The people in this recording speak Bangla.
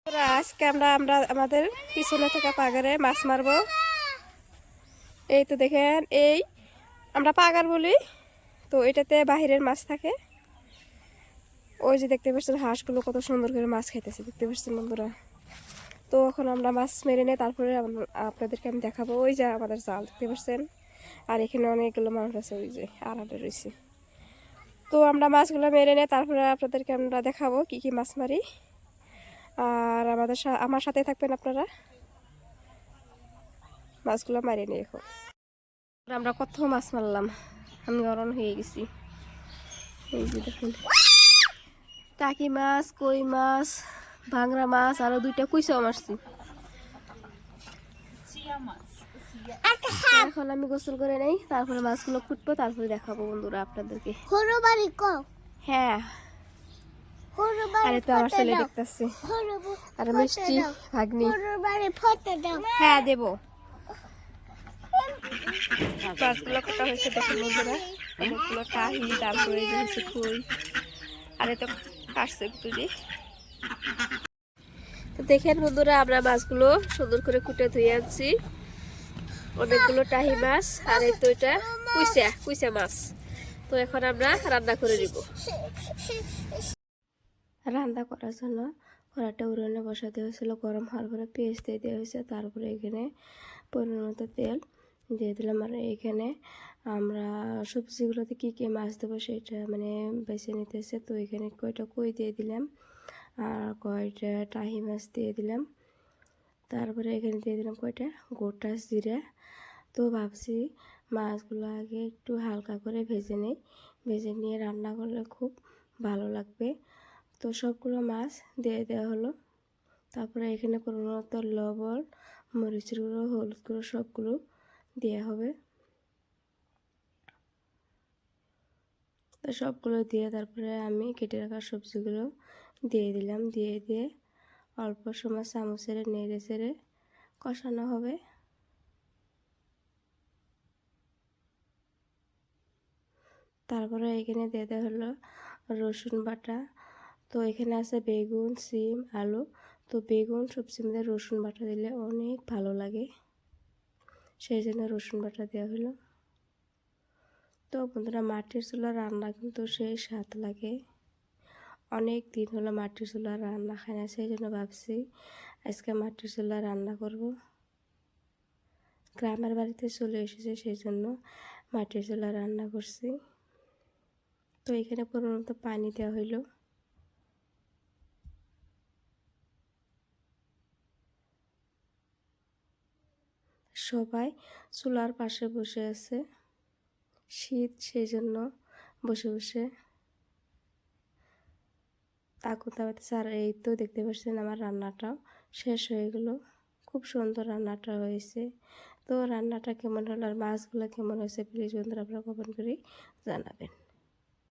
আজকে আমরা আমাদের পিছনে থাকা পাগারে মাছ মারবো। এই তো দেখেন, এই আমরা পাগার বলি, তো এটাতে বাহিরের মাছ থাকে। ওই যে দেখতে পাচ্ছেন হাঁসগুলো কত সুন্দর করে মাছ খাইতেছে, দেখতে পাচ্ছেন বন্ধুরা। তো এখন আমরা মাছ মেরে নিই, তারপরে আপনাদেরকে আমি দেখাবো। ওই যে আমাদের জাল দেখতে পাচ্ছেন, আর এখানে অনেকগুলো মানুষ আছে, ওই যে আড়ালে রয়েছে। তো আমরা মাছগুলো মেরে নিই, তারপরে আপনাদেরকে আমরা দেখাবো কি কি মাছ মারি। আর আমার সাথে থাকবেন আপনারা, মাছগুলো মারি নিই। এখন আমরা কত মাছ মারলাম, আমি অরণ হয়ে গেছি। এই যে দেখুন, টাকি মাছ, কই মাছ, ভাংরা মাছ, আরো দুইটা কুইসাও মারছি। এখন আমি গোসল করে নেই, তারপরে মাছগুলো কুটবো, তারপরে দেখাবো বন্ধুরা আপনাদেরকে। হ্যাঁ, আরে তো আমার ছেলে দেখতেছি, আর মিষ্টি ভাগ্নি। হ্যাঁ দেবো। মাছগুলো কাটা হয়েছে দেখুন বন্ধুরা, অনেকগুলো টাহি, তারপরে যে হচ্ছে কই, আর তো কাটছে একটু দিয়ে। তো দেখেন বন্ধুরা, আমরা মাছগুলো সুন্দর করে কুটে ধুয়ে আনছি। অনেকগুলো টাহি মাছ, আর এই তো এটা কুইসা মাছ। তো এখন আমরা রান্না করে নিব। রান্না করার জন্য কড়াটা উড়ানে বসাতে হয়েছিল, গরম হওয়ার পরে পেঁয়াজ দিয়ে দেওয়া হয়েছে, তারপরে এখানে পরিমাণ মতো তেল দিয়ে দিলাম। আর এখানে আমরা সবজিগুলোতে কী কী মাছ দেবো সেটা মানে বেছে নিতেছে। তো এখানে কয়টা কই দিয়ে দিলাম, আর কয়টা টাহি মাছ দিয়ে দিলাম, তারপরে এখানে দিয়ে দিলাম কয়টা গোটা জিরা। তো ভাবছি মাছগুলো আগে একটু হালকা করে ভেজে নিই, ভেজে নিয়ে রান্না করলে খুব ভালো লাগবে। তো সবগুলো মাছ দিয়ে দেওয়া হলো, তারপরে এখানে পরিমাণ মতো লবণ, মরিচের গুঁড়ো, হলুদ গুঁড়ো সবগুলো দেওয়া হবে। তো সবগুলো দিয়ে তারপরে আমি কেটে রাখা সবজিগুলো দিয়ে দিলাম, দিয়ে অল্প সময় চামচের নেড়ে চেড়ে কষানো হবে। তারপরে এখানে দিয়ে দেওয়া হলো রসুন বাটা। তো এখানে আছে বেগুন, সিম, আলু। তো বেগুন সবজির মধ্যে রসুন বাটা দিলে অনেক ভালো লাগে, সেই জন্য রসুন বাটা দেওয়া হলো। তো বন্ধুরা, মাটির চুলার রান্না কিন্তু সেই স্বাদ লাগে। অনেক দিন হলো মাটির চুলার রান্না খাই না, সেই জন্য ভাবছি আজকে মাটির চুলা রান্না করব। গ্রামের বাড়িতে চলে এসেছে, সেই জন্য মাটির চুলা রান্না করছি। তো এখানে পরিমাণ মতো পানি দেওয়া হইল। সবাই চুলার পাশে বসে আছে, শীত, সেই জন্য বসে বসে আগুন তাপাইতেছে। আর এই তো দেখতে পাচ্ছেন আমার রান্নাটাও শেষ হয়ে গেল। খুব সুন্দর রান্নাটা হয়েছে। তো রান্নাটা কেমন হলো আর মাছগুলো কেমন হয়েছে প্লিজ বন্ধুরা আপনারা কমেন্ট করে জানাবেন।